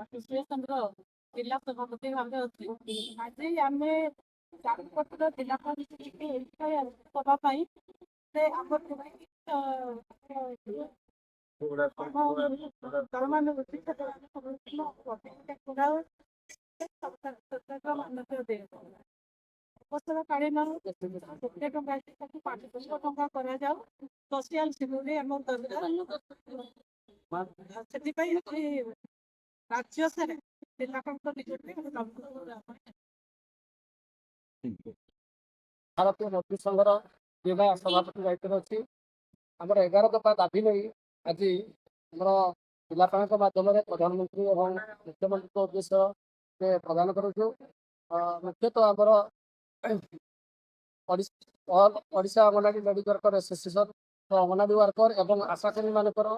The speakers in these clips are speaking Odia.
ଆସୋସିଏସନର ଜିଲ୍ଲା ସଭାପତି ଭାବେ ଅଛି। ଆଜି ଆମେ ଚାରୁପତ୍ର ଜିଲ୍ଲାପାଳ ସଭା ପାଇଁ ସେ ଆମର ଦରମାନ ମାନ୍ୟତା ଦିଆଯାଉ ଅବସରକାଳୀନ କେତେ ଟଙ୍କା ତାକୁ 500 ଟଙ୍କା କରାଯାଉ ସୋସିଆଲ ସିକ୍ୟୁରିଟି ଆମ ଦରକାର ସେଥିପାଇଁ ରାଜ୍ୟ ସାରା ଜିଲ୍ଲାପାଳଙ୍କ ନିକଟରେ ଭାରତୀୟ ମଜଦୁର ସଂଘର ଜିଲ୍ଲା ସଭାପତି ଦାୟିତ୍ୱରେ ଅଛି। ଆମର 11 ଦଫା ଦାବି ନେଇ ଆଜି ଆମର ଜିଲ୍ଲାପାଳଙ୍କ ମାଧ୍ୟମରେ ପ୍ରଧାନମନ୍ତ୍ରୀ ଏବଂ ମୁଖ୍ୟମନ୍ତ୍ରୀଙ୍କ ଉଦ୍ଦେଶ୍ୟରେ ପ୍ରଦାନ କରୁଛୁ। ମୁଖ୍ୟତଃ ଆମର Odisha anganwadi ladies worker association anganwadi worker ଏବଂ ଆଶାକର୍ମୀ ମାନଙ୍କର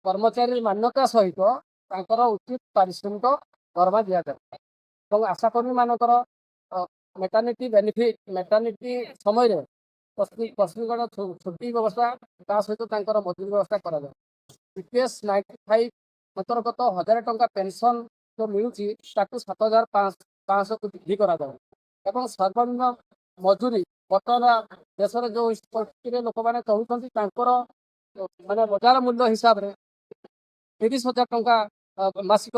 କର୍ମଚାରୀ ମାନ୍ୟତା ସହିତ ତାଙ୍କର ଉଚିତ ପାରିଶ୍ରମିକ ଦରମା ଦିଆଯାଏ ଏବଂ ଆଶାକର୍ମୀ ମାନଙ୍କର ମେଟର୍ନିଟି ବେନିଫିଟ୍ ମେଟର୍ନିଟି ସମୟରେ ପତ୍ନୀଙ୍କର ଛୁଟି ବ୍ୟବସ୍ଥା ତା ସହିତ ତାଙ୍କର ମଜୁରୀ ବ୍ୟବସ୍ଥା କରାଯାଏ। BPS 95 ଅନ୍ତର୍ଗତ 1000 ଟଙ୍କା ପେନସନ୍ ଯେଉଁ ମିଳୁଛି ତାକୁ 7500କୁ ବୃଦ୍ଧି କରାଯାଉ ଏବଂ ସର୍ବନିମ୍ନ ମଜୁରୀ ବର୍ତ୍ତମାନ ଦେଶରେ ଯେଉଁ ପରିସ୍ଥିତିରେ ଲୋକମାନେ ଚଳୁଛନ୍ତି ତାଙ୍କର ମାନେ ବଜାର ମୂଲ୍ୟ ହିସାବରେ 30,000 ଟଙ୍କା ମାସିକ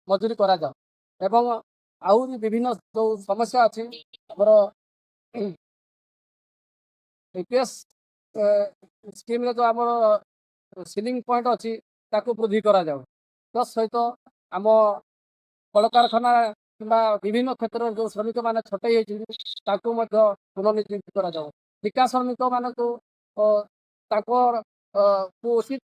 ମଜୁରୀ କରାଯାଉ ଏବଂ ଆହୁରି ବିଭିନ୍ନ ଯେଉଁ ସମସ୍ୟା ଅଛି ଆମର BPS ସ୍କିମ୍ରେ ଯେଉଁ ଆମର ସିଲିଂ ପଏଣ୍ଟ ଅଛି ତାକୁ ବୃଦ୍ଧି କରାଯାଉ। ତା ସହିତ ଆମ କଳକାରଖାନା କିମ୍ବା ବିଭିନ୍ନ କ୍ଷେତ୍ରରେ ଯେଉଁ ଶ୍ରମିକମାନେ ଛଟେଇ ହେଇଛନ୍ତି ତାକୁ ମଧ୍ୟ ପୁନଃନିଯୁକ୍ତି କରାଯାଉ। ଠିକା ଶ୍ରମିକମାନଙ୍କୁ ତାଙ୍କର ଉଚିତ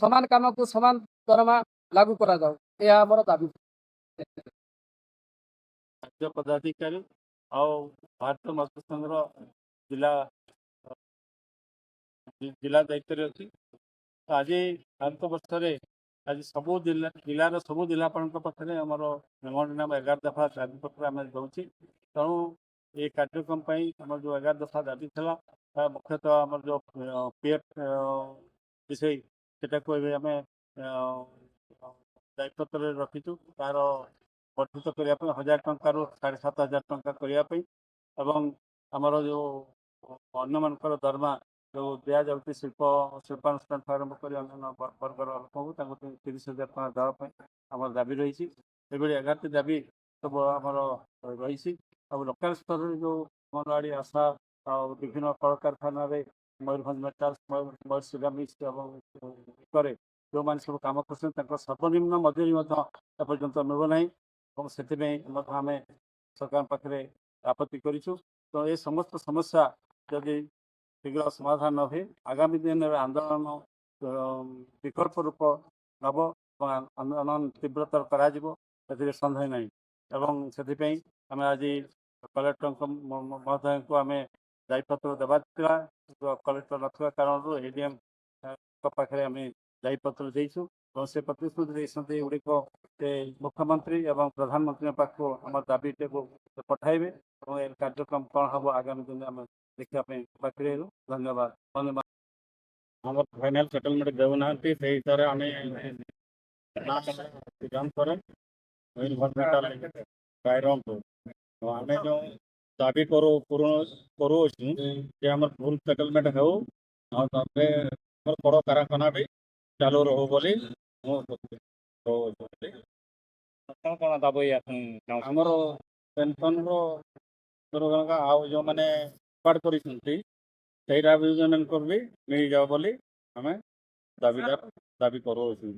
ସମାନ କାମକୁ ସମାନ ଦରମା ଲାଗୁ କରାଯାଉ। ଏହା ଆମର ଦାବି। ରାଜ୍ୟ ପଦାଧିକାରୀ ଆଉ ଭାରତୀୟ ମଜଦୁର ସଂଘର ଜିଲ୍ଲା ଦାୟିତ୍ୱରେ ଅଛି। ଆଜି ଭାରତ ବର୍ଷରେ ଆଜି ସବୁ ଜିଲ୍ଲାର ସବୁ ଜିଲ୍ଲାପାଳଙ୍କ ପାଖରେ ଆମର ମେମୋରାଣ୍ଡମ୍ 11 ଦଫା ଦାବିପତ୍ର ଆମେ ଦେଉଛି। ତେଣୁ ଏ କାର୍ଯ୍ୟକ୍ରମ ପାଇଁ ଆମର ଯେଉଁ 11 ଦଫା ଦାବି ଥିଲା ତା ମୁଖ୍ୟତଃ ଆମର ଯେଉଁ PF ବିଷୟ ସେଟାକୁ ଏବେ ଆମେ ଦାବିପତ୍ରରେ ରଖିଛୁ। ତାର ବର୍ଦ୍ଧିତ କରିବା ପାଇଁ 1000 ଟଙ୍କାରୁ 7500 ଟଙ୍କା କରିବା ପାଇଁ ଏବଂ ଆମର ଯେଉଁ ଅନ୍ୟମାନଙ୍କର ଦରମା ଯେଉଁ ଦିଆଯାଉଛି ଶିଳ୍ପାନୁଷ୍ଠାନଠୁ ଆରମ୍ଭ କରି ଅନ୍ୟାନ୍ୟ ବର୍ଗର ଲୋକଙ୍କୁ ତାଙ୍କୁ 30,000 ଟଙ୍କା ଦେବା ପାଇଁ ଆମର ଦାବି ରହିଛି। ଏଭଳି 11ଟି ଦାବି ସବୁ ଆମର ରହିଛି। ଆଉ ଲୋକାଲ ସ୍ତରରେ ଯେଉଁ ଅଙ୍ଗନୱାଡ଼ି ଆଶା ଆଉ ବିଭିନ୍ନ କଳକାରଖାନାରେ ମୟୂରଭଞ୍ଜ ମେଟାଲ୍ସ ମୟୂର ସିରାମିକ୍ସ ଏବଂ କରେ ଯେଉଁମାନେ ସବୁ କାମ କରୁଛନ୍ତି ତାଙ୍କ ସର୍ବନିମ୍ନ ମଜୁରୀ ମଧ୍ୟ ଏପର୍ଯ୍ୟନ୍ତ ମିଳୁନାହିଁ ଏବଂ ସେଥିପାଇଁ ମଧ୍ୟ ଆମେ ସରକାରଙ୍କ ପାଖରେ ଆପତ୍ତି କରିଛୁ। ତ ଏ ସମସ୍ତ ସମସ୍ୟା ଯଦି ଶୀଘ୍ର ସମାଧାନ ନ ହୁଏ ଆଗାମୀ ଦିନରେ ଆନ୍ଦୋଳନ ବିକଳ୍ପ ରୂପ ନେବ ଏବଂ ଆନ୍ଦୋଳନ ତୀବ୍ରତର କରାଯିବ ସେଥିରେ ସନ୍ଦେହ ନାହିଁ। ଏବଂ ସେଥିପାଇଁ ଆମେ ଆଜି କଲେକ୍ଟରଙ୍କ ମହୋଦୟଙ୍କୁ ଆମେ ଦାୟୀପତ୍ର ଦେବାର ଥିଲା। କଲେକ୍ଟର ନଥିବା କାରଣରୁ ADMଙ୍କ ପାଖରେ ଆମେ ଦାୟୀପତ୍ର ଦେଇଛୁ ଏବଂ ସେ ପ୍ରତିଶ୍ରୁତି ଦେଇଛନ୍ତି ଏଗୁଡ଼ିକ ସେ ମୁଖ୍ୟମନ୍ତ୍ରୀ ଏବଂ ପ୍ରଧାନମନ୍ତ୍ରୀଙ୍କ ପାଖକୁ ଆମ ଦାବିଟିକୁ ପଠାଇବେ ଏବଂ ଏ କାର୍ଯ୍ୟକ୍ରମ କ'ଣ ହେବ ଆଗାମୀ ଦିନରେ ଆମେ ଦେଖିବା ପାଇଁ ପାଖରେ ହେଲୁ। ଧନ୍ୟବାଦ। ଆମର ଫାଇନାଲ ସେଟଲମେଣ୍ଟ ଦେଉନାହାନ୍ତି ସେଇ ହିସାବରେ ଆମେ ପରେ ଆମେ ଯେଉଁ ଦାବି କରୁଅଛୁ ଯେ ଆମର ଭୁଲ ସେଟଲମେଣ୍ଟ ହେଉ ଆଉ ତାପରେ ଆମର ବଡ଼ କାରଖାନା ବି ଚାଲୁ ରହୁ ବୋଲି ମୁଁ କ'ଣ ଦାବି ଆମର ପେନସନର ଆଉ ଯେଉଁମାନେ କାର୍ଡ଼ କରିଛନ୍ତି ସେଇଟା ବି ମାନଙ୍କୁ ବି ମିଳିଯାଉ ବୋଲି ଆମେ ଦାବି କରୁଅଛୁ।